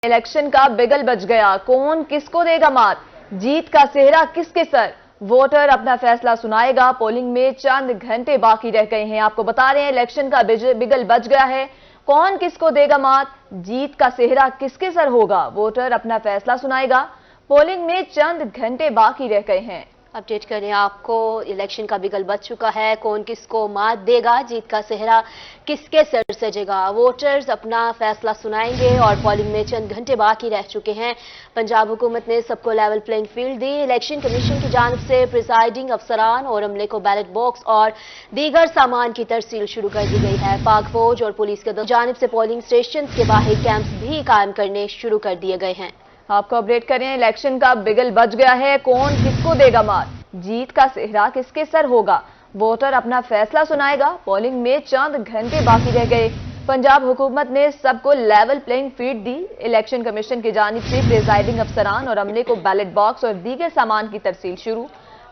Election का बिगल बज गया। कौन किसको देगा मात, जीत का सेहरा किसके सर, वोटर अपना फैसला सुनाएगा। पोलिंग में चंद घंटे बाकी रह गए हैं। आपको बता रहे हैं इलेक्शन का बिगल बज गया है। कौन किसको देगा मात, जीत का सेहरा किसके सर होगा, वोटर अपना फैसला सुनाएगा। पोलिंग में चंद घंटे बाकी रह गए हैं। अपडेट करें आपको, इलेक्शन का बिगल बज चुका है। कौन किसको मात देगा, जीत का सेहरा किसके सर सजेगा, वोटर्स अपना फैसला सुनाएंगे। और पोलिंग में चंद घंटे बाकी रह चुके हैं। पंजाब हुकूमत ने सबको लेवल प्लेइंग फील्ड दी। इलेक्शन कमीशन की जानिब से प्रिजाइडिंग अफसरान और अमले को बैलेट बॉक्स और दीगर सामान की तरसील शुरू कर दी गई है। पाक फौज और पुलिस की जानिब से पोलिंग स्टेशन के बाहर कैंप्स भी कायम करने शुरू कर दिए गए हैं। आपको अपडेट करें, इलेक्शन का बिगल बज गया है। कौन किसको देगा मात, जीत का सेहरा किसके सर होगा, वोटर अपना फैसला सुनाएगा। पोलिंग में चंद घंटे बाकी रह गए। पंजाब हुकूमत ने सबको लेवल प्लेइंग फील्ड दी। इलेक्शन कमीशन की जानिब से प्रिजाइडिंग अफसरान और अमले को बैलेट बॉक्स और दीगर सामान की तरसील शुरू।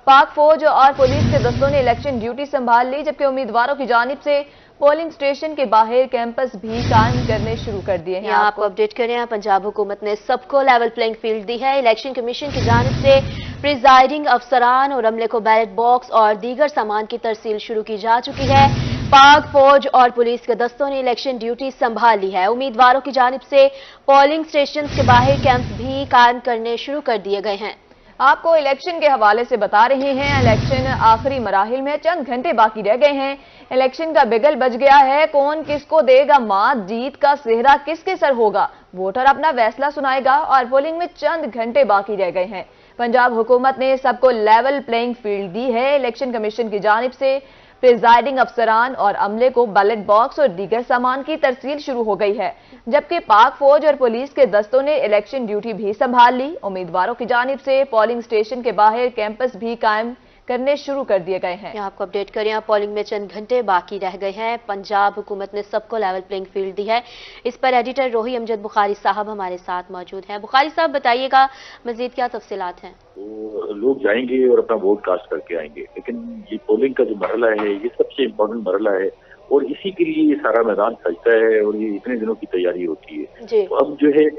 पाक फौज और पुलिस के दस्तों ने इलेक्शन ड्यूटी संभाल ली, जबकि उम्मीदवारों की जानिब से पोलिंग स्टेशन के बाहर कैंपस भी कायम करने शुरू कर दिए हैं। आपको अपडेट करें, पंजाब हुकूमत ने सबको लेवल प्लेइंग फील्ड दी है। इलेक्शन कमीशन की जानिब से प्रिजाइडिंग अफसरान और अमले को बैलेट बॉक्स और दीगर सामान की तरसील शुरू की जा चुकी है। पाक फौज और पुलिस के दस्तों ने इलेक्शन ड्यूटी संभाल ली है। उम्मीदवारों की जानिब से पोलिंग स्टेशन के बाहर कैंप भी कायम करने शुरू कर दिए गए हैं। आपको इलेक्शन के हवाले से बता रहे हैं, इलेक्शन आखिरी मराहिल में, चंद घंटे बाकी रह गए हैं। इलेक्शन का बिगल बज गया है। कौन किसको देगा मात, जीत का सेहरा किसके सर होगा, वोटर अपना फैसला सुनाएगा। और पोलिंग में चंद घंटे बाकी रह गए हैं। पंजाब हुकूमत ने सबको लेवल प्लेइंग फील्ड दी है। इलेक्शन कमीशन की जानिब से प्रिजाइडिंग अफसरान और अमले को बैलेट बॉक्स और दीगर सामान की तरसील शुरू हो गई है, जबकि पाक फौज और पुलिस के दस्तों ने इलेक्शन ड्यूटी भी संभाल ली। उम्मीदवारों की जानिब से पोलिंग स्टेशन के बाहर कैंपस भी कायम करने शुरू कर दिए गए हैं। आपको अपडेट करें, पोलिंग में चंद घंटे बाकी रह गए हैं। पंजाब हुकूमत ने सबको लेवल प्लेइंग फील्ड दी है। इस पर एडिटर रोही अमजद बुखारी साहब हमारे साथ मौजूद हैं। बुखारी साहब, बताइएगा मजीद क्या तफसीलात हैं। तो लोग जाएंगे और अपना वोट कास्ट करके आएंगे, लेकिन ये पोलिंग का जो मरहला है ये सबसे इम्पोर्टेंट मरहला है और इसी के लिए ये सारा मैदान सजता है और ये इतने दिनों की तैयारी होती है। तो अब जो है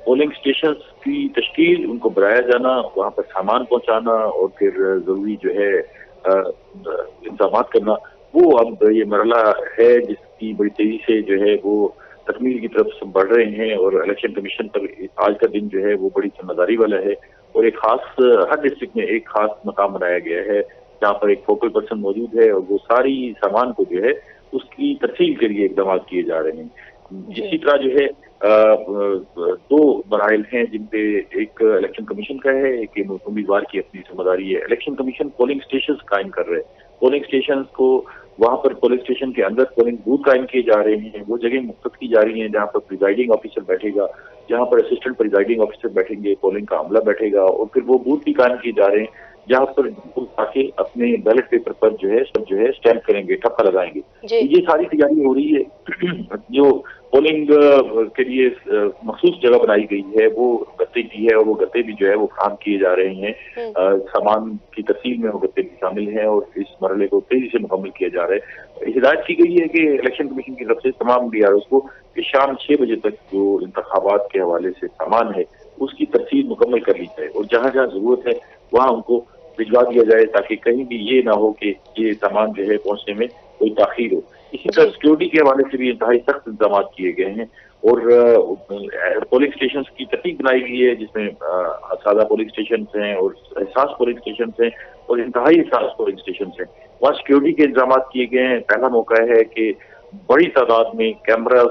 पोलिंग स्टेशन की तश्कील, उनको बनाया जाना, वहाँ पर सामान पहुँचाना और फिर जरूरी जो है इंतजाम करना, वो अब ये मरहला है जिसकी बड़ी तेजी से जो है वो तकमील की तरफ बढ़ रहे हैं। और इलेक्शन कमीशन पर आज का दिन जो है वो बड़ी जिम्मेदारी वाला है और एक खास, हर डिस्ट्रिक्ट में एक खास मकाम बनाया गया है जहाँ पर एक फोकल पर्सन मौजूद है और वो सारी सामान को जो है उसकी तरसील के लिए इकदाम किए जा रहे हैं। इसी तरह जो है दो मराइल हैं जिनपे एक इलेक्शन कमीशन का है, एक उम्मीदवार की अपनी जिम्मेदारी है। इलेक्शन कमीशन पोलिंग स्टेशन कायम कर रहे हैं। पोलिंग स्टेशन को, वहां पर पोलिंग स्टेशन के अंदर पोलिंग बूथ कायम किए जा रहे हैं। वो जगह मुख्तत की जा रही हैं जहां पर प्रिजाइडिंग ऑफिसर बैठेगा, जहां पर असिस्टेंट प्रिजाइडिंग ऑफिसर बैठेंगे, पोलिंग का अमला बैठेगा और फिर वो बूथ भी कायम किए जा रहे हैं जहां पर आके अपने बैलेट पेपर पर जो है स्टैंप करेंगे, ठप्पा लगाएंगे। ये सारी तैयारी हो रही है। जो पोलिंग के लिए मखसूस जगह बनाई गई है वो गत्ते की है और वो गत्ते भी जो है वो काम किए जा रहे हैं। सामान की तरसील में वो गत्ते भी शामिल हैं और इस मरहले को तेजी से मुकम्मल किया जा रहा है। हिदायत की गई है कि इलेक्शन कमीशन की तरफ से तमाम BROs को कि शाम 6 बजे तक जो इंतखाबात के हवाले से सामान है उसकी तरसील मुकम्मल कर ली जाए और जहाँ जहाँ जरूरत है वहाँ उनको भिजवा दिया जाए ताकि कहीं भी ये ना हो कि ये सामान जो है पहुंचने में कोई ताखीर हो। इसी तरह सिक्योरिटी के हवाले से भी इंतहाई सख्त इंतजाम किए गए हैं और पोलिंग स्टेशन की तरतीब बनाई गई है जिसमें सादा पोलिंग स्टेशन हैं और एहसास पोलिंग स्टेशन हैं और इंतहाई एहसास पोलिंग स्टेशन हैं। वहाँ सिक्योरिटी के इंतजाम किए गए हैं। पहला मौका है कि बड़ी तादाद में कैमरा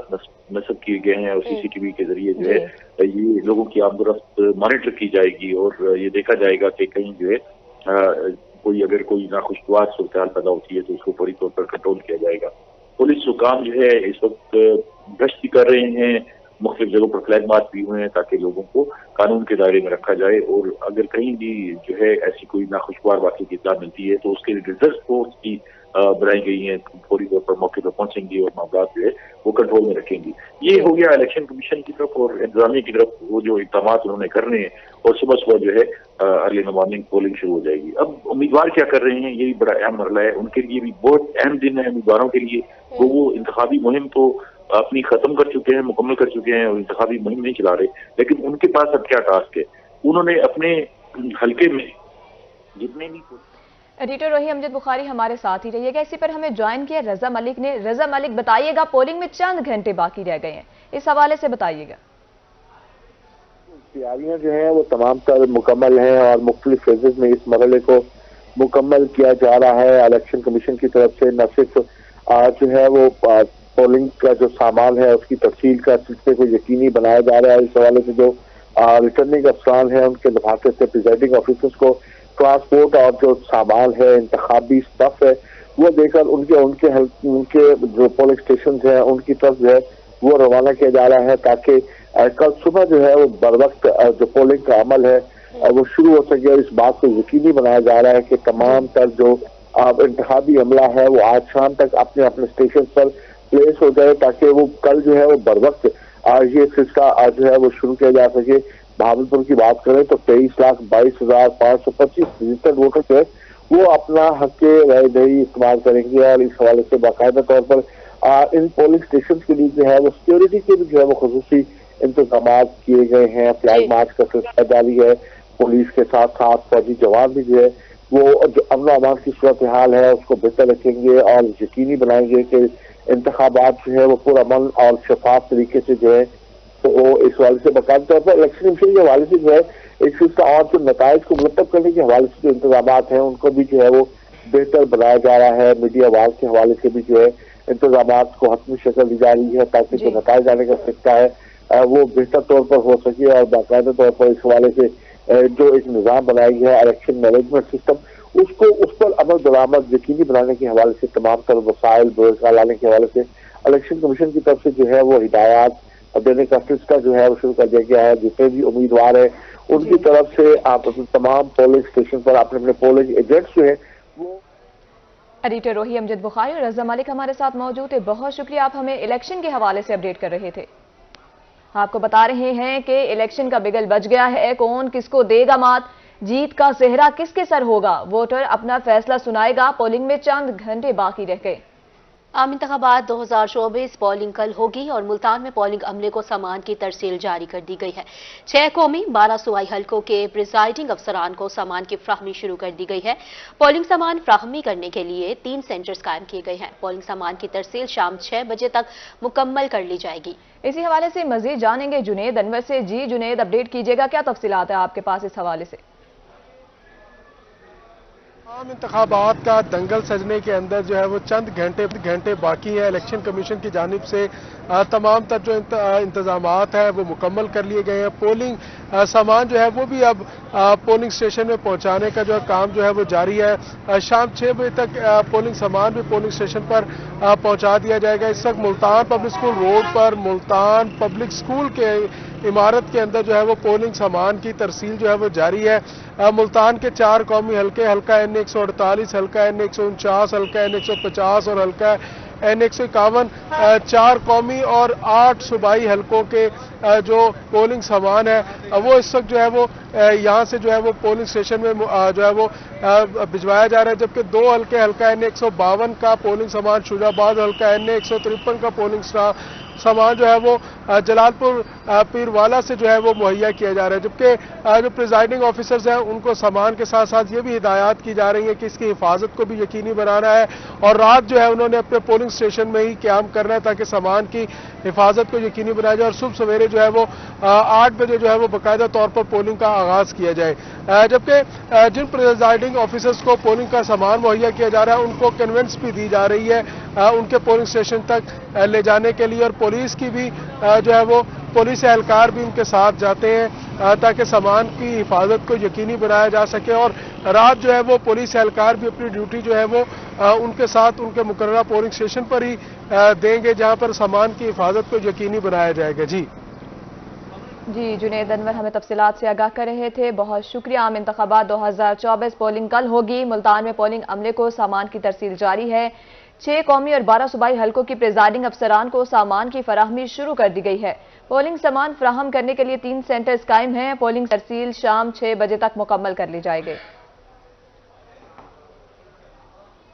नस्ब किए गए हैं और CCTV के जरिए जो है ये लोगों की आमदोरफ्त मॉनिटर की जाएगी और ये देखा जाएगा कि कहीं जो है अगर कोई नाखुशगवार सूरत हाल पैदा होती है तो उसको फौरी तौर पर कंट्रोल किया जाएगा। पुलिस हुकाम जो है इस वक्त गश्त भी कर रहे हैं, मुख्तलिफ जगहों पर फ्लैग मार्च भी हुए हैं ताकि लोगों को कानून के दायरे में रखा जाए और अगर कहीं भी जो है ऐसी कोई नाखुशगवार वाक़ई की इत्तला मिलती है तो उसके लिए रिजर्व फोर्स की बनाई गई हैं, फौरी तौर पर मौके पर पहुंचेंगी और मामला जो है वो कंट्रोल में रखेंगी। ये हो गया इलेक्शन कमीशन की तरफ और इंतजामिया की तरफ वो जो इक़दाम उन्होंने करने हैं और सुबह सुबह जो है अर्ली मॉर्निंग पोलिंग शुरू हो जाएगी। अब उम्मीदवार क्या कर रहे हैं ये भी बड़ा अहम मरला है, उनके लिए भी बहुत अहम दिन है उम्मीदवारों के लिए। वो इंतखाबी मुहिम तो अपनी खत्म कर चुके हैं, मुकम्मल कर चुके हैं और इंतखाबी मुहिम नहीं चला रहे, लेकिन उनके पास अब क्या टास्क है, उन्होंने अपने हल्के में जितने भी। एडिटर रोही अमजद बुखारी हमारे साथ ही रहिएगा। इसी पर हमें ज्वाइन किया रजा मलिक ने। रजा मलिक, बताइएगा, पोलिंग में चंद घंटे बाकी रह गए हैं, इस हवाले से बताइएगा। तैयारियां जो है वो तमाम तर मुकम्मल हैं और मुख्तलिफ फेजेज में इस मरहले को मुकम्मल किया जा रहा है। इलेक्शन कमीशन की तरफ से न सिर्फ जो है वो पोलिंग का जो सामान है उसकी तफसील का सिलसिले को यकीनी बनाया जा रहा है। इस हवाले से जो रिटर्निंग अफसरान है उनके लिफाफे से प्रिजाइडिंग ऑफिसर्स को ट्रांसपोर्ट और जो सामान है, इंतखाबी स्टफ है, वो देकर उनके जो पोलिंग स्टेशन है उनकी तरफ जो है वो रवाना किया जा रहा है, ताकि कल सुबह जो है वो बर वक्त जो पोलिंग का अमल है वो शुरू हो सके। और इस बात को यकीनी बनाया जा रहा है कि तमाम तर जो इंतखाबी अमला है वो आज शाम तक अपने अपने स्टेशन पर प्लेस हो जाए, ताकि वो कल जो है वो बर वक्त ये सिलसिला जो है वो शुरू किया जा सके। भावलपुर की बात करें तो 23,22,525 रजिस्टर्ड वोटर जो है वो अपना हक राय दही इस्तेमाल करेंगे और इस हवाले से बाकायदा तौर पर इन पोलिंग स्टेशन के लिए जो है वो सिक्योरिटी के भी जो है वो खुसूसी इंतजाम किए गए हैं। फ्लैग मार्च का सिलसिला जारी है। पुलिस के साथ साथ फौजी जवान भी जो है वो जो अमन अमान की सूरत हाल है उसको बेहतर रखेंगे और यकीनी बनाएंगे कि इंतखाबात जो है वो पुरअमन और शफाफ तरीके से जो है तो वो इस हवाले से बाकायदा तौर पर इलेक्शन कमीशन के हवाले से जो है एक चीज का और जो नताइज को मुरतब करने के हवाले से जो इंतजाम हैं उनको भी जो है वो बेहतर बनाया जा रहा है। मीडिया वार के हवाले से भी जो है इंतजाम को हतमी शक्ल दी जा रही है, ताकि जो नताइज आने का सिलसिला है वो बेहतर तौर पर हो सके। और बाकायदा तौर पर इस हवाले से जो एक निज़ाम बनाया गया है इलेक्शन मैनेजमेंट सिस्टम, उसको उस पर अमल दरामद यकीनी बनाने के हवाले से तमाम तर वसाइल बेरोजगार लाने के हवाले से इलेक्शन कमीशन की तरफ से जो है वो हिदायत देने का सिलसिला जो है वो शुरू कर दिया गया है। जितने भी उम्मीदवार है उनकी तरफ से आप तमाम पोलिंग स्टेशन पर अपने अपने पोलिंग एजेंट्स जो है वो। एडिटर रोही अमजद बुखारी और रजा मलिक हमारे साथ मौजूद थे, बहुत शुक्रिया। आप हमें इलेक्शन के हवाले से अपडेट कर रहे थे। आपको बता रहे हैं कि इलेक्शन का बिगल बज गया है, कौन किसको देगा मात, जीत का सेहरा किसके सर होगा, वोटर अपना फैसला सुनाएगा। पोलिंग में चंद घंटे बाकी रह गए। आम इंतखाबात 2024 पोलिंग कल होगी और मुल्तान में पोलिंग अमले को सामान की तरसील जारी कर दी गई है। 6 कौमी 12 सूबाई हलकों के प्रिजाइडिंग अफसरान को सामान की फ्राहमी शुरू कर दी गई है। पोलिंग सामान फ्राहमी करने के लिए 3 सेंटर्स कायम किए गए हैं। पोलिंग सामान की तरसील शाम 6 बजे तक मुकम्मल कर ली जाएगी। इसी हवाले से मजीद जानेंगे जुनेद अनवर से। जी जुनेद, अपडेट कीजिएगा, क्या तफसीलात है आपके पास इस हवाले से? आम इंतखाबात का दंगल सजने के अंदर जो है वो चंद घंटे बाकी है। इलेक्शन कमीशन की जानिब से तमाम तर जो इंतजामात है वो मुकम्मल कर लिए गए हैं। पोलिंग सामान जो है वो भी अब पोलिंग स्टेशन में पहुंचाने का जो काम जो है वो जारी है। शाम 6 बजे तक पोलिंग सामान भी पोलिंग स्टेशन पर पहुंचा दिया जाएगा। इस वक्त मुल्तान पब्लिक स्कूल रोड पर मुल्तान पब्लिक स्कूल के इमारत के अंदर जो है वो पोलिंग सामान की तरसील जो है वो जारी है। मुल्तान के 4 कौमी हल्के, हल्का N148, हल्का N149, हल्का N150 और हल्का N151, 4 कौमी और 8 सूबाई हलकों के जो पोलिंग सामान है वो इस वक्त जो है वो यहाँ से जो है वो पोलिंग स्टेशन में जो है वो भिजवाया जा रहा है। जबकि 2 हल्के, हल्का N152 का पोलिंग सामान, शुजाबाद हल्का N153 का पोलिंग सामान जो है वो जलालपुर पीरवाला से जो है वो मुहैया किया जा रहा है। जबकि जो प्रिजाइडिंग ऑफिसर्स हैं उनको सामान के साथ साथ ये भी हिदायत की जा रही है कि इसकी हिफाजत को भी यकीनी बनाना है और रात जो है उन्होंने अपने पोलिंग स्टेशन में ही क्याम करना है ताकि सामान की हिफाजत को यकीनी बनाया जाए और सुबह सवेरे जो है वो 8 बजे जो है वो बाकायदा तौर पर पोलिंग का आगाज किया जाए। जबकि जिन प्रिजाइडिंग ऑफिसर्स को पोलिंग का सामान मुहैया किया जा रहा है उनको कन्वेंस भी दी जा रही है उनके पोलिंग स्टेशन तक ले जाने के लिए और पुलिस की भी जो है वो पुलिस एहलकार भी उनके साथ जाते हैं ताकि सामान की हिफाजत को यकीनी बनाया जा सके और रात जो है वो पुलिस एहलकार भी अपनी ड्यूटी जो है वो उनके साथ उनके मुकर्ररा पोलिंग स्टेशन पर ही देंगे जहां पर सामान की हिफाजत को यकीनी बनाया जाएगा। जी जुनेद अनवर हमें तफसीलात से आगाह कर रहे थे, बहुत शुक्रिया। आम इंतखाबात 2024 पोलिंग कल होगी। मुल्तान में पोलिंग अमले को सामान की तरसील जारी है। 6 कौमी और 12 सूबाई हलकों की प्रिजाइडिंग अफसरान को सामान की फराहमी शुरू कर दी गई है। पोलिंग सामान फराहम करने के लिए 3 सेंटर्स कायम हैं। पोलिंग तरसील शाम 6 बजे तक मुकम्मल कर ली जाएगी।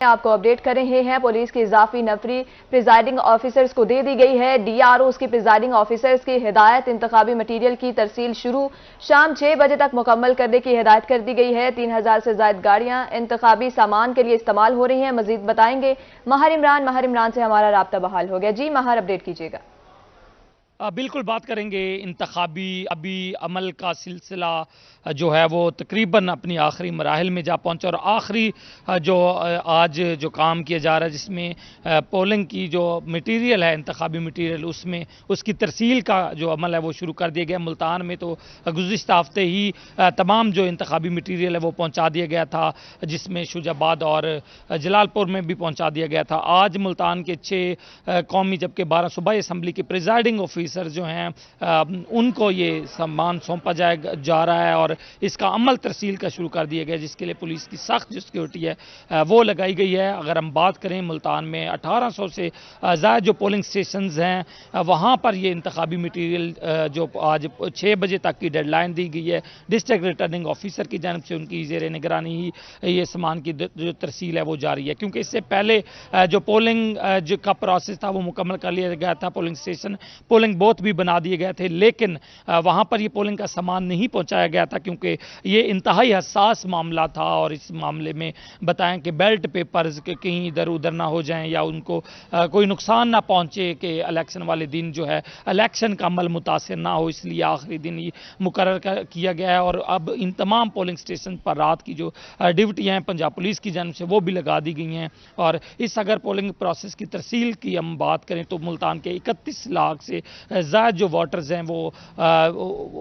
आपको अपडेट कर रहे हैं। पुलिस की इजाफी नफरी प्रिजाइडिंग ऑफिसर्स को दे दी गई है। DROs की प्रिजाइडिंग ऑफिसर्स की हिदायत, इंतखाबी मटीरियल की तरसील शुरू, शाम 6 बजे तक मुकम्मल करने की हिदायत कर दी गई है। 3000 से ज्यादा गाड़ियां इंतखाबी सामान के लिए इस्तेमाल हो रही हैं। मजीद बताएंगे महर इमरान से हमारा राब्ता बहाल हो गया। जी महर, अपडेट कीजिएगा। बिल्कुल बात करेंगे। इंतखाबी अमल का सिलसिला जो है वो तकरीबन अपनी आखिरी मराहिल में जा पहुंचा और आखिरी जो आज जो काम किया जा रहा है जिसमें पोलिंग की जो मटीरियल है, इंतखाबी मटीरियल, उसमें उसकी तरसील का जो अमल है वो शुरू कर दिया गया। मुल्तान में तो गुज़िश्ता हफ्ते ही तमाम जो इंतखाबी मटीरियल है वो पहुंचा दिया गया था, जिसमें शुजाबाद और जलालपुर में भी पहुंचा दिया गया था। आज मुल्तान के 6 कौमी जबकि 12 सूबाई असम्बली के प्रिजाइडिंग ऑफिसर जो हैं उनको ये सम्मान सौंपा जा रहा है और इसका अमल तरसील का शुरू कर दिया गया, जिसके लिए पुलिस की सख्त जो सिक्योरिटी है वो लगाई गई है। अगर हम बात करें मुल्तान में 1800 से ज़्यादा जो पोलिंग स्टेशंस हैं वहाँ पर ये इंतखाबी मटीरियल जो आज 6 बजे तक की डेडलाइन दी गई है, डिस्ट्रिक्ट रिटर्निंग ऑफिसर की जानब से उनकी ज़ेर निगरानी ही ये सामान की जो तरसील है वो जारी है। क्योंकि इससे पहले जो पोलिंग जो का प्रोसेस था वो मुकम्मल कर लिया गया था। पोलिंग स्टेशन, पोलिंग बूथ भी बना दिए गए थे, लेकिन वहाँ पर ये पोलिंग का सामान नहीं पहुँचाया गया था क्योंकि ये इंतहाई हसास मामला था। और इस मामले में बताएं कि बेल्ट पेपर्स कहीं इधर उधर ना हो जाएं या उनको कोई नुकसान ना पहुंचे कि इलेक्शन वाले दिन जो है इलेक्शन का अमल मुतासिर ना हो, इसलिए आखिरी दिन ये मुकर्रर किया गया है। और अब इन तमाम पोलिंग स्टेशन पर रात की जो ड्यूटियाँ हैं पंजाब पुलिस की जानब से वो भी लगा दी गई हैं। और इस अगर पोलिंग प्रोसेस की तरसील की हम बात करें तो मुल्तान के 31 लाख से ज़्यादा जो वोटर्स हैं वो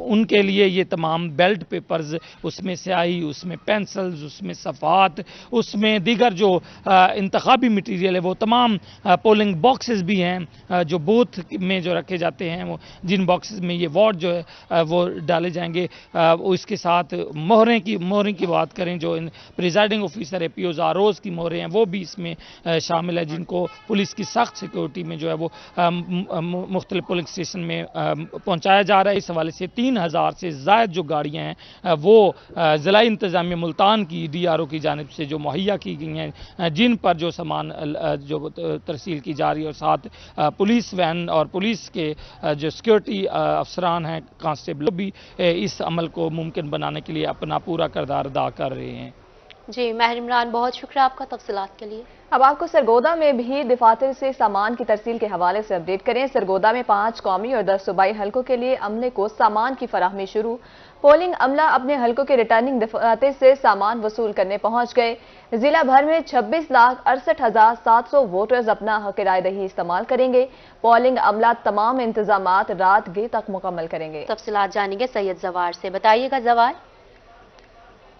उनके लिए ये तमाम बेल्ट पेपर्स, उसमें स्याही, उसमें पेंसिल्स, उसमें सफ़ात, उसमें दीगर जो इंतखाबी मटीरियल है वो तमाम पोलिंग बॉक्सेस भी हैं जो बूथ में जो रखे जाते हैं, वो जिन बॉक्सेस में ये वोट जो है वो डाले जाएंगे। इसके साथ मोहरें की बात करें, जो प्रिजाइडिंग ऑफिसर APOs ROs की मोहरें हैं वो भी इसमें शामिल है, जिनको पुलिस की सख्त सिक्योरिटी में जो है वो मुख्तलिफ पोलिंग स्टेशन में पहुँचाया जा रहा है। इस हवाले से 3000 से ज़्यादा जो गाड़ियाँ हैं वो ज़िला इंतज़ामिया मुल्तान की DRO की जानिब से जो मुहैया की गई हैं, जिन पर जो सामान जो तरसील की जा रही है। और साथ पुलिस वैन और पुलिस के जो सिक्योरिटी अफसरान हैं, कांस्टेबल, भी इस अमल को मुमकिन बनाने के लिए अपना पूरा किरदार अदा कर रहे हैं। जी महर इमरान, बहुत शुक्रिया आपका तफसीलात के लिए। अब आपको सरगोदा में भी दफातर से सामान की तरसील के हवाले से अपडेट करें। सरगोदा में 5 कौमी और 10 सूबाई हलकों के लिए अमले को सामान की फराहमी शुरू। पोलिंग अमला अपने हलकों के रिटर्निंग दफातर से सामान वसूल करने पहुंच गए। जिला भर में 26,68,700 वोटर्स अपना हक राय दही इस्तेमाल करेंगे। पोलिंग अमला तमाम इंतजामात रात गे तक मुकम्मल करेंगे। तफसीलात जानेंगे सैयद जवार से। बताइएगा जवार।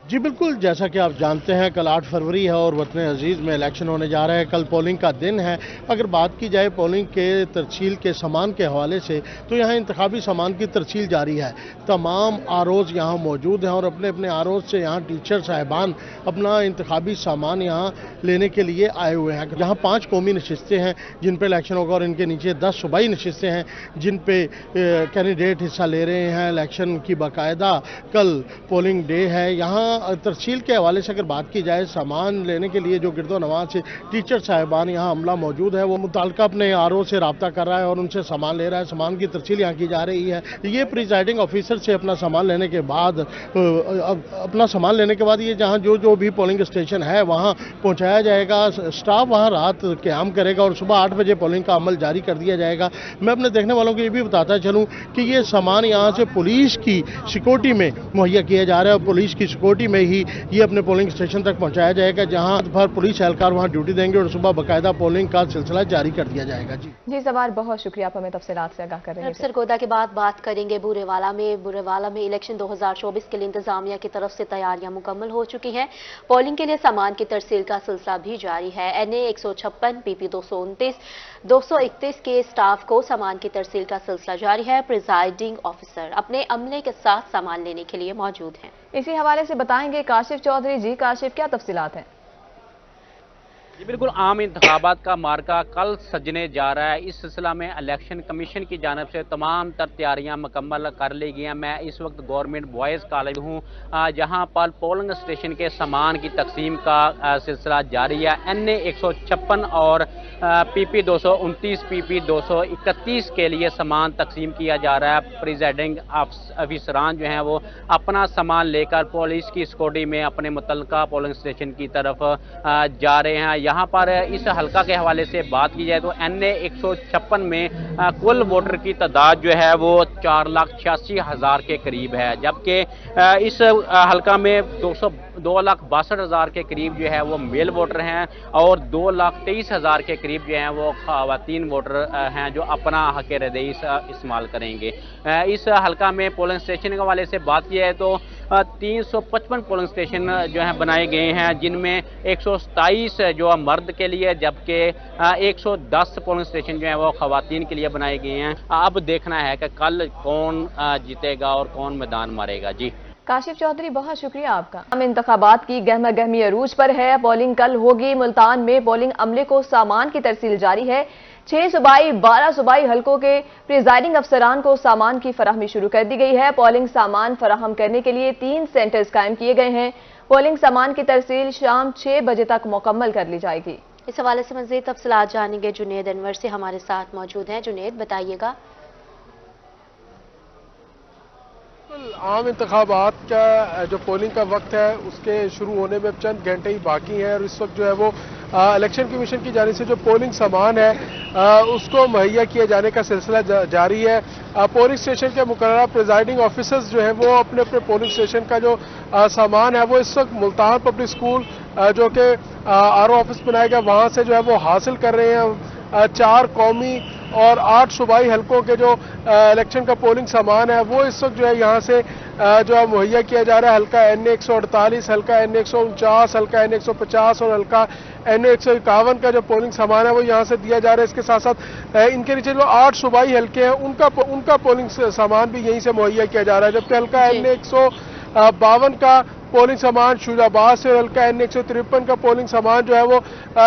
जी बिल्कुल, जैसा कि आप जानते हैं कल 8 फरवरी है और वतन अजीज़ में इलेक्शन होने जा रहा है। कल पोलिंग का दिन है। अगर बात की जाए पोलिंग के तरसील के सामान के हवाले से तो यहाँ इंतखाबी सामान की तरसील जारी है। तमाम ROs यहाँ मौजूद हैं और अपने अपने ROs से यहाँ टीचर साहिबान अपना इंतखाबी सामान यहाँ लेने के लिए आए हुए हैं। यहाँ 5 कौमी नशिस्तें हैं जिन पर इलेक्शन होगा और इनके नीचे 10 सूबाई नशिस्तें हैं जिन पे कैंडिडेट हिस्सा ले रहे हैं। इलेक्शन की बाकायदा कल पोलिंग डे है। यहाँ तरसील के हवाले से अगर बात की जाए, सामान लेने के लिए जो गिरदो नवाज से टीचर साहिबान यहाँ अमला मौजूद है, वो मुताल्लिका अपने RO से रब्ता कर रहा है और उनसे सामान ले रहा है। सामान की तरसील यहाँ की जा रही है। ये प्रिजाइडिंग ऑफिसर से अपना सामान लेने के बाद ये जहाँ जो भी पोलिंग स्टेशन है वहाँ पहुँचाया जाएगा। स्टाफ वहाँ रात क़याम करेगा और सुबह 8 बजे पोलिंग का अमल जारी कर दिया जाएगा। मैं अपने देखने वालों को ये भी बताता चलूँ कि ये सामान यहाँ से पुलिस की सिक्योरिटी में मुहैया किया जा रहा है और पुलिस की सिक्योरिटी में ही ये अपने पोलिंग स्टेशन तक पहुंचाया जाएगा, जहां भर पुलिस एहलकार वहां ड्यूटी देंगे और सुबह बाकायदा पोलिंग का सिलसिला जारी कर दिया जाएगा। जी सवार, बहुत शुक्रिया, आप हमें तफसीलात से आगाह कर रहे हैं। सरगोदा के बाद बात करेंगे बुरेवाला में इलेक्शन 2024 के लिए इंतजामिया की तरफ से तैयारियां मुकम्मल हो चुकी हैं। पोलिंग के लिए सामान की तरसील का सिलसिला भी जारी है। NA 156, PP 229, 231 के स्टाफ को सामान की तरसील का सिलसिला जारी है। प्रिजाइडिंग ऑफिसर अपने अमले के साथ सामान लेने के लिए मौजूद हैं। इसी हवाले से बताएंगे काशिफ चौधरी। जी काशिफ, क्या तफसीलात हैं? बिल्कुल आम इंतखाबात का मार्का कल सजने जा रहा है। इस सिलसिला में इलेक्शन कमीशन की जानब से तमाम तर तैयारियां मुकम्मल कर ली गई हैं। मैं इस वक्त गवर्नमेंट बॉयज़ कॉलेज हूँ, जहां पर पोलिंग स्टेशन के सामान की तकसीम का सिलसिला जारी है। NA 156 और PP 229 PP 231 के लिए सामान तकसीम किया जा रहा है। प्रिजाइडिंग अफसरान जो हैं वो अपना सामान लेकर पुलिस की सिक्योरिटी में अपने मुतल्लिका पोलिंग स्टेशन की तरफ जा रहे हैं। यहाँ पर इस हलका के हवाले से बात की जाए तो NA 156 में कुल वोटर की तादाद जो है वो 4,86,000 के करीब है, जबकि इस हलका में 2,62,000 के करीब जो है वो मेल वोटर हैं और 2,23,000 के करीब जो हैं वो ख़वातीन वोटर हैं जो अपना हक़ रदई इस्तेमाल करेंगे। इस हलका में पोलिंग स्टेशन के हवाले से बात की जाए तो 355 पोलिंग स्टेशन जो हैं बनाए गए हैं, जिनमें 127 जो मर्द के लिए, जबकि 110 पोलिंग स्टेशन जो हैं वो ख़वातीन के लिए बनाए गए हैं। अब देखना है कि कल कौन जीतेगा और कौन मैदान मारेगा। जी काशिफ चौधरी, बहुत शुक्रिया आपका। हम इंतखाबात की गहमा गहमी अरूज पर है। पोलिंग कल होगी। मुल्तान में पोलिंग अमले को सामान की तरसील जारी है। 6 सूबाई 12 सूबाई हलकों के प्रिजाइडिंग अफसरान को सामान की फराहमी शुरू कर दी गई है। पोलिंग सामान फराहम करने के लिए 3 सेंटर्स कायम किए गए हैं। पोलिंग सामान की तरसील शाम 6 बजे तक मुकम्मल कर ली जाएगी। इस हवाले से मज़ीद तफसीलात जानेंगे। जुनेद अनवर से हमारे साथ मौजूद हैं। जुनेद, बताइएगा। आम इंतखाबात का जो पोलिंग का वक्त है उसके शुरू होने में चंद घंटे ही बाकी हैं और इस वक्त जो है वो इलेक्शन कमीशन की जानिब से जो पोलिंग सामान है उसको मुहैया किए जाने का सिलसिला जारी है। पोलिंग स्टेशन के मुकर्रर प्रिजाइडिंग ऑफिसर्स जो है वो अपने अपने पोलिंग स्टेशन का जो सामान है वो इस वक्त मुल्तान पब्लिक स्कूल जो कि RO ऑफिस बनाया गया वहाँ से जो है वो हासिल कर रहे हैं। 4 कौमी और 8 सूबाई हलकों के जो इलेक्शन का पोलिंग सामान है वो इस वक्त जो है यहाँ से जो है मुहैया किया जा रहा है। हल्का NA 148, हल्का NA 149, हल्का NA 150 और हल्का NA 151 का जो पोलिंग सामान है वो यहाँ से दिया जा रहा है। इसके साथ साथ इनके नीचे जो 8 सूबाई हल्के हैं उनका पोलिंग सामान भी यहीं से मुहैया किया जा रहा है, जबकि हल्का NA 152 का पोलिंग सामान शुजाबाद से और हल्का NA 153 का पोलिंग सामान जो है वो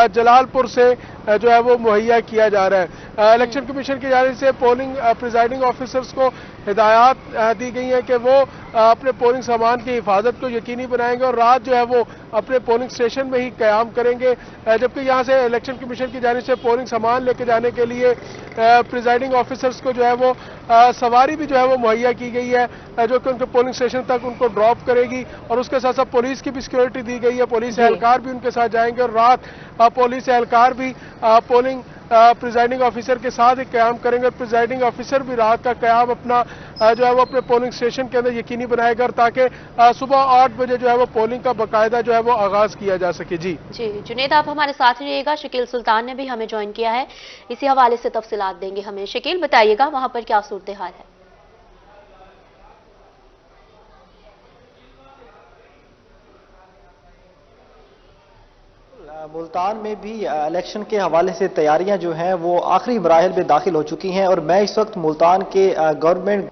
जलालपुर से जो है वो मुहैया किया जा रहा है। इलेक्शन कमीशन की जानिब से पोलिंग प्रिजाइडिंग ऑफिसर्स को हिदायत दी गई है कि वो अपने पोलिंग सामान की हिफाजत को यकीनी बनाएंगे और रात जो है वो अपने पोलिंग स्टेशन में ही क़याम करेंगे, जबकि यहाँ से इलेक्शन कमीशन की जानिब से पोलिंग सामान लेके जाने के लिए प्रिजाइडिंग ऑफिसर्स को जो है वो सवारी भी जो है वो मुहैया की गई है, जो कि उनके पोलिंग स्टेशन तक उनको ड्रॉप करेगी और उसके साथ साथ पुलिस की भी सिक्योरिटी दी गई है। पुलिस एहलकार भी उनके साथ जाएंगे और रात पुलिस एहलकार भी पोलिंग प्रिजाइडिंग ऑफिसर के साथ ही क़याम करेंगे और प्रिजाइडिंग ऑफिसर भी रात का क़याम अपना जो है वो अपने पोलिंग स्टेशन के अंदर यकीनी बनाएगा ताकि सुबह 8 बजे जो है वो पोलिंग का बाकायदा जो है वो आगाज किया जा सके। जी जुनेद, आप हमारे साथ रहिएगा। शकील सुल्तान ने भी हमें ज्वाइन किया है, इसी हवाले से तफसीलात देंगे हमें। शकील, बताइएगा वहां पर क्या सूरत हाल है? मुल्तान में भी इलेक्शन के हवाले से तैयारियां जो हैं वो आखिरी मराहिल में दाखिल हो चुकी हैं और मैं इस वक्त मुल्तान के गवर्नमेंट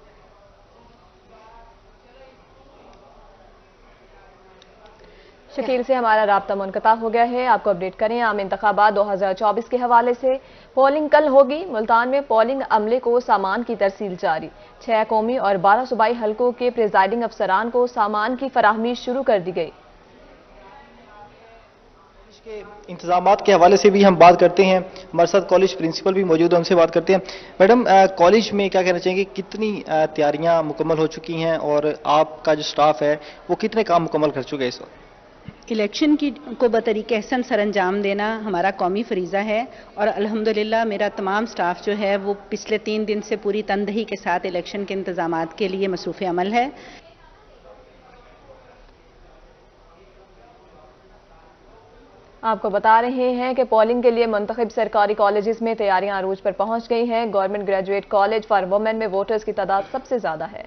शकील से हमारा राब्ता मुनक़ता हो गया है। आपको अपडेट करें आम इंतखाबात 2024 के हवाले से। पोलिंग कल होगी। मुल्तान में पोलिंग अमले को सामान की तरसील जारी। 6 कौमी और 12 सूबाई हलकों के प्रिजाइडिंग अफसरान को सामान की फराहमी शुरू कर दी गई। के इंतजामात के हवाले से भी हम बात करते हैं। हमारे साथ कॉलेज प्रिंसिपल भी मौजूद है, उनसे बात करते हैं। मैडम, कॉलेज में क्या कहना चाहेंगे, कितनी तैयारियां मुकम्मल हो चुकी हैं और आपका जो स्टाफ है वो कितने काम मुकम्मल कर चुके हैं इस वक्त? इलेक्शन को बतरीके अहसन सर अंजाम देना हमारा कौमी फरीज़ा है और अल्हम्दुलिल्लाह मेरा तमाम स्टाफ जो है वो पिछले 3 दिन से पूरी तनदही के साथ इलेक्शन के इंतजामात के लिए मसरूफ़ अमल है। आपको बता रहे हैं कि पोलिंग के लिए मुंतखब सरकारी कॉलेजेस में तैयारियां अरूज पर पहुंच गई हैं। Government graduate college for women में वोटर्स की तादाद सबसे ज्यादा है।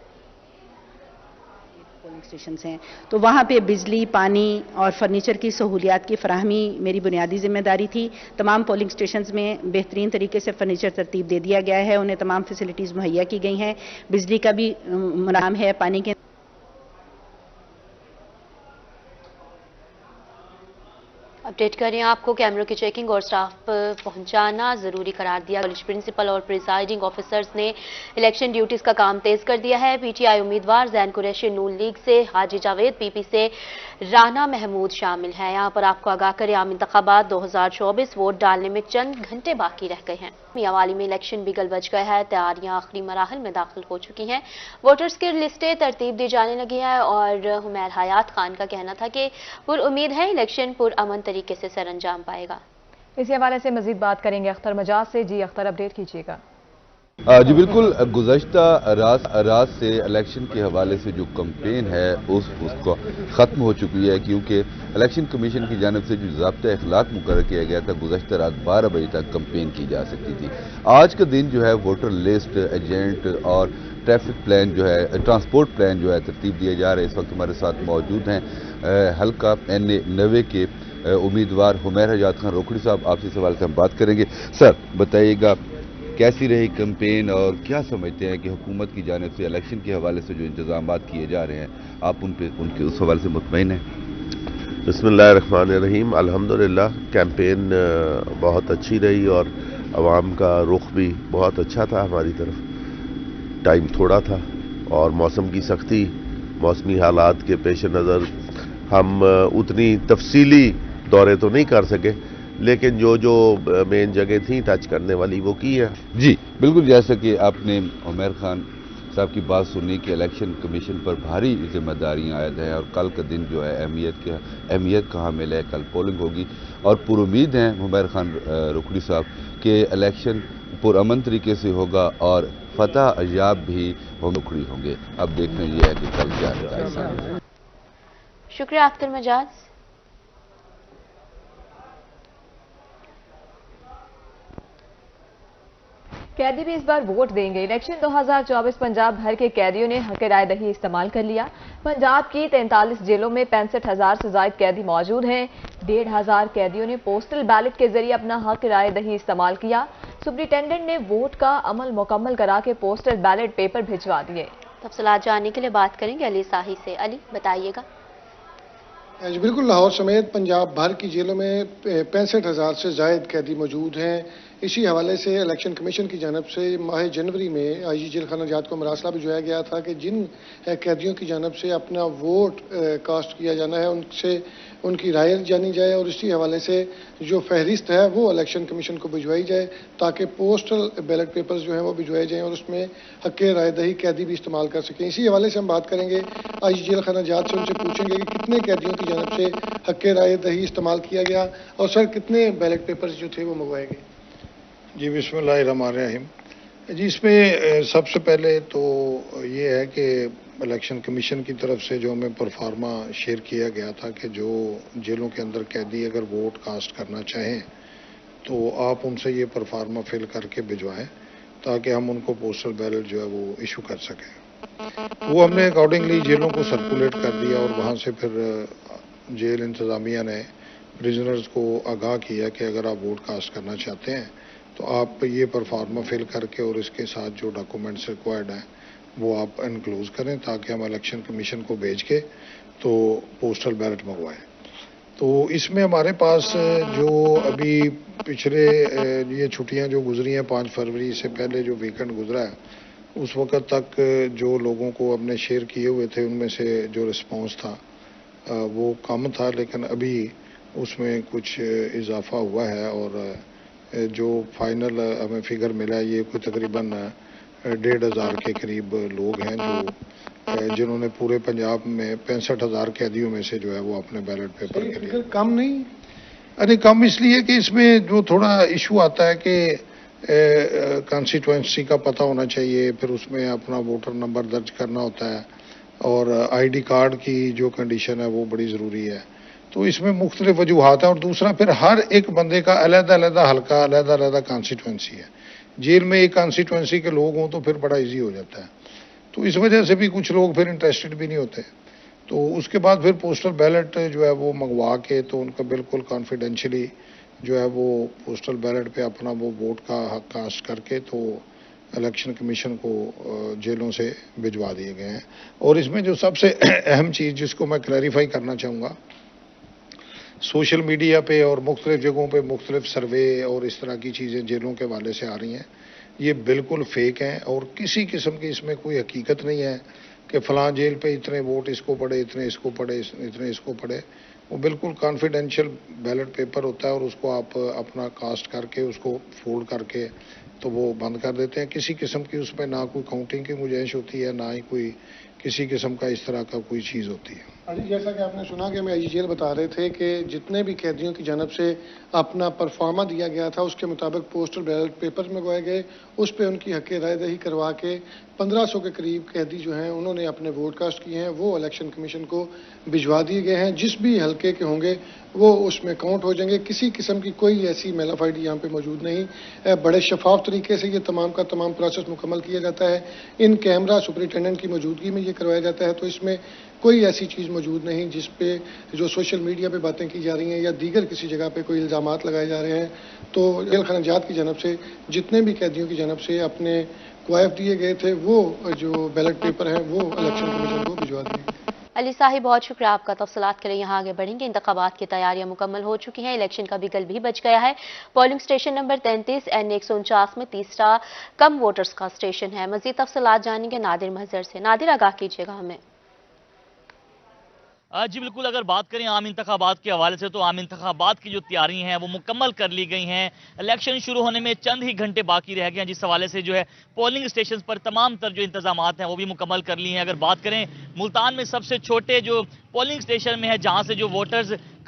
पोलिंग स्टेशन हैं तो वहाँ पे बिजली, पानी और फर्नीचर की सहूलियात की फराहमी मेरी बुनियादी जिम्मेदारी थी। तमाम पोलिंग स्टेशंस में बेहतरीन तरीके से फर्नीचर तरतीब दे दिया गया है, उन्हें तमाम फैसिलिटीज़ मुहैया की गई हैं। बिजली का भी मुनाम है, पानी के अपडेट कर रहे हैं आपको। कैमरों की चेकिंग और स्टाफ पहुंचाना जरूरी करार दिया। कॉलेज प्रिंसिपल और प्रिसाइडिंग ऑफिसर्स ने इलेक्शन ड्यूटीज का काम तेज कर दिया है। पीटीआई उम्मीदवार जैन कुरैशी नून लीग से हाजी जावेद, पीपी से राना महमूद शामिल हैं। यहां पर आपको आगाह करें, आम इंतखाबात 2024 वोट डालने में चंद घंटे बाकी रह गए हैं। मियांवाली में इलेक्शन बिगल बज गया है। तैयारियां आखिरी मराहल में दाखिल हो चुकी हैं। वोटर्स की लिस्टें तरतीब दी जाने लगी हैं और हुमैर हयात खान का कहना था कि पुरुम्मीद है इलेक्शन पुरअमन तरीके से सर अंजाम पाएगा। इसी हवाले से मजीद बात करेंगे अख्तर मजाज से। जी अख्तर, अपडेट कीजिएगा। जी बिल्कुल, गुज़श्ता रात से इलेक्शन के हवाले से जो कैंपेन है उसको ख़त्म हो चुकी है, क्योंकि इलेक्शन कमीशन की जानिब से जो ज़ाब्ता अखलाक मुकर्रर किया गया था, गुज़श्ता रात 12 बजे तक कैंपेन की जा सकती थी। आज का दिन जो है वोटर लिस्ट, एजेंट और ट्रैफिक प्लान जो है, ट्रांसपोर्ट प्लान जो है तरतीब दिए जा रहे हैं। इस वक्त हमारे साथ मौजूद हैं हल्का NA 90 के उम्मीदवार हुमैर हयात खान रोकड़ी साहब। आपसे सवाल से हम बात करेंगे। सर बताइएगा, कैसी रही कैंपेन और क्या समझते हैं कि हुकूमत की जानिब से इलेक्शन के हवाले से जो इंतजाम किए जा रहे हैं, आप उनके उस हवाले से मुतमईन हैं? बिस्मिल्लाहिर्रहमानिर्रहीम। अल्हम्दुलिल्लाह कैंपेन बहुत अच्छी रही और आवाम का रुख भी बहुत अच्छा था हमारी तरफ। टाइम थोड़ा था और मौसम की सख्ती, मौसमी हालात के पेश नज़र हम उतनी तफसीली दौरे तो नहीं कर सके, लेकिन जो मेन जगह थी टच करने वाली वो की है। जी बिल्कुल, जैसा कि आपने उमर खान साहब की बात सुनी कि इलेक्शन कमीशन पर भारी जिम्मेदारियां आयद हैं और कल का दिन जो है अहमियत का हामिल है। कल पोलिंग होगी और पुरुम्मीद हैं उमर खान रुकड़ी साहब कि इलेक्शन पुरअमन तरीके से होगा और फतह अयाब भी रुकड़ी होंगे। अब देखना यह है कि कल क्या है। शुक्रिया अख्तर मजाज। कैदी भी इस बार वोट देंगे। इलेक्शन 2024 पंजाब भर के कैदियों ने हक राय दही इस्तेमाल कर लिया। पंजाब की 43 जेलों में 65,000 से ज्यादा कैदी मौजूद हैं। 1,500 कैदियों ने पोस्टल बैलेट के जरिए अपना हक राय दही इस्तेमाल किया। सुप्रिंटेंडेंट ने वोट का अमल मुकम्मल करा के पोस्टल बैलेट पेपर भिजवा दिए। तफसीलात जानने के लिए बात करेंगे अली साही से। अली बताइएगा। बिल्कुल, लाहौर समेत पंजाब भर की जेलों में 65,000 से जायद कैदी मौजूद हैं। इसी हवाले से इलेक्शन कमीशन की जानब से माह जनवरी में IG जेल खाना जात को मरासला भिजवाया गया था कि जिन कैदियों की जानब से अपना वोट कास्ट किया जाना है उनसे उनकी राय जानी जाए और इसी हवाले से जो फहरिस्त है वो इलेक्शन कमीशन को भिजवाई जाए ताकि पोस्टल बैलेट पेपर्स जो हैं वो भिजवाए जाएँ और उसमें हक राय दही कैदी भी इस्तेमाल कर सकें। इसी हवाले से हम बात करेंगे IG जेल खाना जात से, उनसे पूछेंगे कि कितने कैदियों की जानब से हक राय दही इस्तेमाल किया गया और सर कितने बैलेट पेपर्स जो थे वो मंगवाए गए। जी बिस्मिल्लाहिर्रहमानिर्रहीम। जी इसमें सबसे पहले तो ये है कि इलेक्शन कमीशन की तरफ से जो हमें परफार्मा शेयर किया गया था कि जो जेलों के अंदर कैदी अगर वोट कास्ट करना चाहें तो आप उनसे ये परफार्मा फिल करके भिजवाएं ताकि हम उनको पोस्टल बैलेट जो है वो इशू कर सकें। वो हमने अकॉर्डिंगली जेलों को सर्कुलेट कर दिया और वहाँ से फिर जेल इंतज़ामिया ने प्रिजनर्स को आगाह किया कि अगर आप वोट कास्ट करना चाहते हैं तो आप ये परफार्मा फिल करके और इसके साथ जो डॉक्यूमेंट्स रिक्वायर्ड हैं वो आप एनक्लोज करें ताकि हम इलेक्शन कमीशन को भेज के तो पोस्टल बैलेट मंगवाएं। तो इसमें हमारे पास जो अभी पिछले ये छुट्टियां जो गुजरी हैं 5 फरवरी से पहले जो वीकेंड गुजरा है उस वक़्त तक जो लोगों को हमने शेयर किए हुए थे उनमें से जो रिस्पांस था वो कम था, लेकिन अभी उसमें कुछ इजाफा हुआ है और जो फाइनल हमें फिगर मिला है ये कोई तकरीबन 1,500 के करीब लोग हैं जो जिन्होंने पूरे पंजाब में 65,000 कैदियों में से जो है वो अपने बैलेट पेपर के लिए। कम नहीं? अरे कम इसलिए कि इसमें जो थोड़ा इशू आता है कि कॉन्स्टिट्यूएंसी का पता होना चाहिए, फिर उसमें अपना वोटर नंबर दर्ज करना होता है और ID कार्ड की जो कंडीशन है वो बड़ी ज़रूरी है। तो इसमें मुख्तलिफ वजूहात हैं और दूसरा फिर हर एक बंदे का अलग-अलग हल्का अलग-अलग कॉन्स्टिट्यूएंसी है। जेल में एक कॉन्स्टिट्यूएंसी के लोग हों तो फिर बड़ा इजी हो जाता है, तो इस वजह से भी कुछ लोग फिर इंटरेस्टेड भी नहीं होते। तो उसके बाद फिर पोस्टल बैलेट जो है वो मंगवा के तो उनका बिल्कुल कॉन्फिडेंशियली जो है वो पोस्टल बैलेट पे अपना वो वोट का हक कास्ट करके तो इलेक्शन कमीशन को जेलों से भिजवा दिए गए हैं। और इसमें जो सबसे अहम चीज़ जिसको मैं क्लैरिफाई करना चाहूँगा सोशल मीडिया पे और मुख्तलिफ जगहों पे मुख्तलिफ सर्वे और इस तरह की चीज़ें जेलों के हवाले से आ रही हैं, ये बिल्कुल फेक हैं और किसी किस्म की इसमें कोई हकीकत नहीं है कि फ़लाँ जेल पे इतने वोट इसको पड़े, इतने इसको पड़े, इतने इसको पड़े। वो बिल्कुल कॉन्फिडेंशियल बैलेट पेपर होता है और उसको आप अपना कास्ट करके उसको फोल्ड करके तो वो बंद कर देते हैं। किसी किस्म की उसमें ना कोई काउंटिंग की गुंजाइश होती है, ना ही कोई किसी किस्म का इस तरह का कोई चीज़ होती है। अजी, जैसा कि आपने सुना कि आईजी जेल बता रहे थे कि जितने भी कैदियों की जानब से अपना परफॉर्मा दिया गया था उसके मुताबिक पोस्टल बैलेट पेपर मंगवाए गए, उस पर उनकी हक राय दही करवा के 1500 के करीब कैदी जो हैं उन्होंने अपने वोट कास्ट किए हैं, वो इलेक्शन कमीशन को भिजवा दिए गए हैं। जिस भी हल्के के होंगे वो उसमें काउंट हो जाएंगे। किसी किस्म की कोई ऐसी मेलाफाइडी यहाँ पे मौजूद नहीं। बड़े शफाफ तरीके से ये तमाम का तमाम प्रोसेस मुकम्मल किया जाता है। इन कैमरा सुपरिटेंडेंट की मौजूदगी में ये करवाया जाता है, तो इसमें कोई ऐसी चीज़ मौजूद नहीं जिस पे जो सोशल मीडिया पे बातें की जा रही हैं या दीगर किसी जगह पे कोई इल्ज़ामात लगाए जा रहे हैं। तो जेल खानाजात की जानब से जितने भी कैदियों की जानब से अपने क्वाइफ दिए गए थे वो जो बैलेट पेपर है वो इलेक्शन कमीशन को भिजवा दिए। अली साहिब, बहुत शुक्रिया आपका। तफसीलात के लिए यहाँ आगे बढ़ेंगे। इंतखाबात की तैयारियां मुकम्मल हो चुकी हैं, इलेक्शन का बिगल भी बच गया है। पोलिंग स्टेशन नंबर 33 N149 में तीसरा कम वोटर्स का स्टेशन है। मजीद तफसीलात जानेंगे नादिर महजर से। नादिर, आगाह कीजिएगा हमें। जी बिल्कुल, अगर बात करें आम इंतखाबात के हवाले से तो आम इंतखाबात की जो तैयारी हैं वो मुकम्मल कर ली गई हैं। इलेक्शन शुरू होने में चंद ही घंटे बाकी रह गए हैं, जिस हवाले से जो है पोलिंग स्टेशन पर तमाम तर जो इंतजामात हैं वो भी मुकम्मल कर लिए हैं। अगर बात करें मुल्तान में सबसे छोटे जो पोलिंग स्टेशन में है, जहां से जो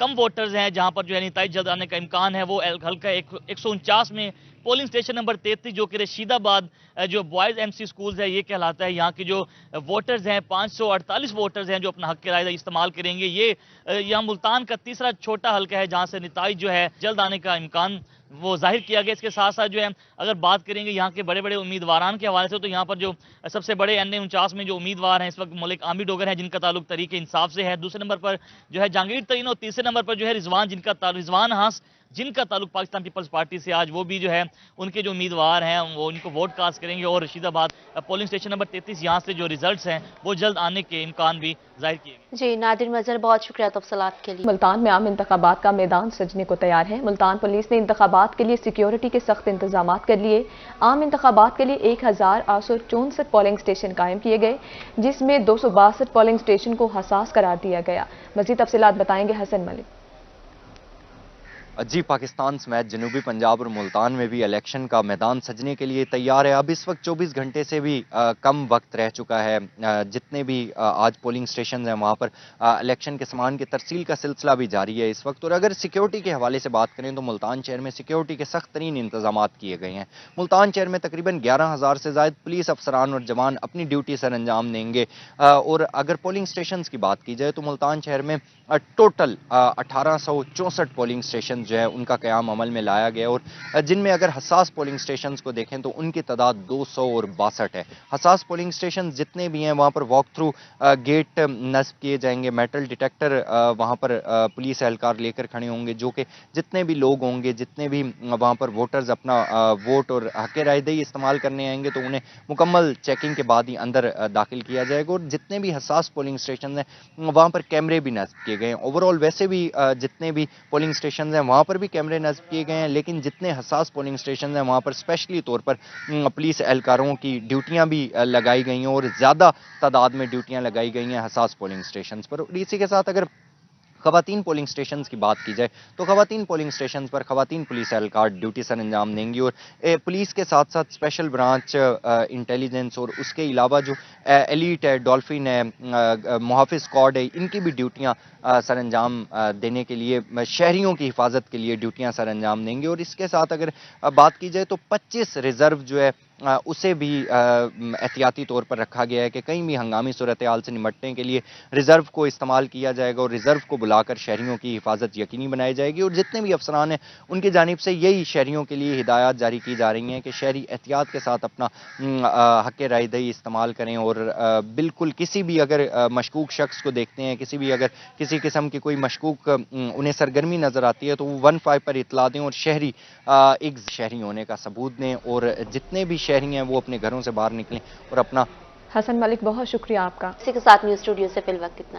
कम वोटर्स हैं, जहां पर जो है नतीजे जल्द आने का इम्कान है, वो हल्का 149 में पोलिंग स्टेशन नंबर 33 जो कि रशीदाबाद जो बॉयज़ MC स्कूल्स है ये कहलाता है। यहाँ के जो वोटर्स हैं 548 वोटर्स हैं जो अपना हक राय इस्तेमाल करेंगे। ये यहाँ मुल्तान का तीसरा छोटा हल्का है जहाँ से नतीजे जो है जल्द आने का इम्कान वो जाहिर किया गया। इसके साथ साथ जो है अगर बात करेंगे यहाँ के बड़े बड़े उम्मीदवारान के हवाले से तो यहाँ पर जो सबसे बड़े N49 में जो उम्मीदवार हैं इस वक्त मलिक आमिर डोगर हैं जिनका ताल्लुक तरीके इंसाफ से है। दूसरे नंबर पर जो है जहांगीर तरीन और तीसरे नंबर पर जो है रिजवान हास जिनका ताल्लुक पाकिस्तान पीपल्स पार्टी से। आज वो भी जो है उनके जो उम्मीदवार हैं वो उनको वोट कास्ट करेंगे और रशीदाबाद पोलिंग स्टेशन नंबर 33 यहाँ से जो रिजल्ट्स हैं वो जल्द आने के इम्कान भी जाहिर किए गए। जी नादिर मजहर, बहुत शुक्रिया तफसीलात के लिए। मुल्तान में आम इंतखाबात का मैदान सजने को तैयार है। मुल्तान पुलिस ने इंतखाबात के लिए सिक्योरिटी के सख्त इंतजाम कर लिए। आम इंतखाबात के लिए 1864 पोलिंग स्टेशन कायम किए गए, जिसमें 262 पोलिंग स्टेशन को हसास करार दिया गया। मजीद तफसीलात बताएंगे हसन मलिक। जी, पाकिस्तान समेत जनूबी पंजाब और मुल्तान में भी इलेक्शन का मैदान सजने के लिए तैयार है। अब इस वक्त 24 घंटे से भी कम वक्त रह चुका है। जितने भी आज पोलिंग स्टेशन हैं वहाँ पर इलेक्शन के सामान की तरसील का सिलसिला भी जारी है इस वक्त। और अगर सिक्योरिटी के हवाले से बात करें तो मुल्तान शहर में सिक्योरिटी के सख्त तरीन इंतजाम किए गए हैं। मुल्तान शहर में तकरीबन 11,000 से ज़ायद पुलिस अफसरान और जवान अपनी ड्यूटी सर अंजाम देंगे। और अगर पोलिंग स्टेशन की बात की जाए तो मुल्तान शहर में टोटल 1864 पोलिंग स्टेशन जो है उनका क़याम अमल में लाया गया। और जिनमें अगर हसास पोलिंग स्टेशंस को देखें तो उनकी तादाद 262 है। हसास पोलिंग स्टेशन जितने भी हैं वहाँ पर वॉक थ्रू गेट नस्ब किए जाएंगे, मेटल डिटेक्टर वहाँ पर पुलिस एहलकार लेकर खड़े होंगे, जो कि जितने भी लोग होंगे, जितने भी वहाँ पर वोटर्स अपना वोट और हक राय दही इस्तेमाल करने आएंगे तो उन्हें मुकम्मल चेकिंग के बाद ही अंदर दाखिल किया जाएगा। और जितने भी हसास पोलिंग स्टेशन हैं वहाँ पर कैमरे भी नस्ब किए गए हैं। ओवरऑल वैसे भी जितने भी पोलिंग स्टेशन हैं वहाँ पर भी कैमरे नस्ब किए गए हैं, लेकिन जितने हसास पोलिंग स्टेशन हैं वहाँ पर स्पेशली तौर पर पुलिस एहलकारों की ड्यूटियाँ भी लगाई गई हैं और ज़्यादा तादाद में ड्यूटियाँ लगाई गई हैं हसास पोलिंग स्टेशन पर। इसी के साथ अगर खवातीन पोलिंग स्टेशन की बात की जाए तो खवातीन पोलिंग स्टेशन पर खवातीन पुलिस एहलकार ड्यूटी सर अंजाम देंगी। और पुलिस के साथ साथ स्पेशल ब्रांच इंटेलिजेंस और उसके अलावा जो एलीट है, डॉल्फिन है, मुहाफिज स्क्वाड है, इनकी भी ड्यूटियाँ सर अंजाम देने के लिए शहरियों की हिफाजत के लिए ड्यूटियाँ सर अंजाम देंगे। और इसके साथ अगर बात की जाए तो 25 रिजर्व जो है उसे भी एहतियाती तौर पर रखा गया है कि कहीं भी हंगामी सूरत हाल से निपटने के लिए रिजर्व को इस्तेमाल किया जाएगा और रिजर्व को बुलाकर शहरियों की हिफाजत यकीनी बनाई जाएगी। और जितने भी अफसरान हैं उनकी जानिब से यही शहरियों के लिए हिदायत जारी की जा रही हैं कि शहरी एहतियात के साथ अपना हक राय दही इस्तेमाल करें और बिल्कुल किसी भी अगर मशकूक शख्स को देखते हैं, किसी किस्म की कोई मशकूक उन्हें सरगर्मी नज़र आती है तो वो 15 पर इतला दें और शहरी एक शहरी होने का सबूत दें और जितने भी शहरी हैं वो अपने घरों से बाहर निकलें और अपना। हसन मलिक, बहुत शुक्रिया आपका। इसी के साथ न्यूज़ स्टूडियो से फिल वक्त इतना।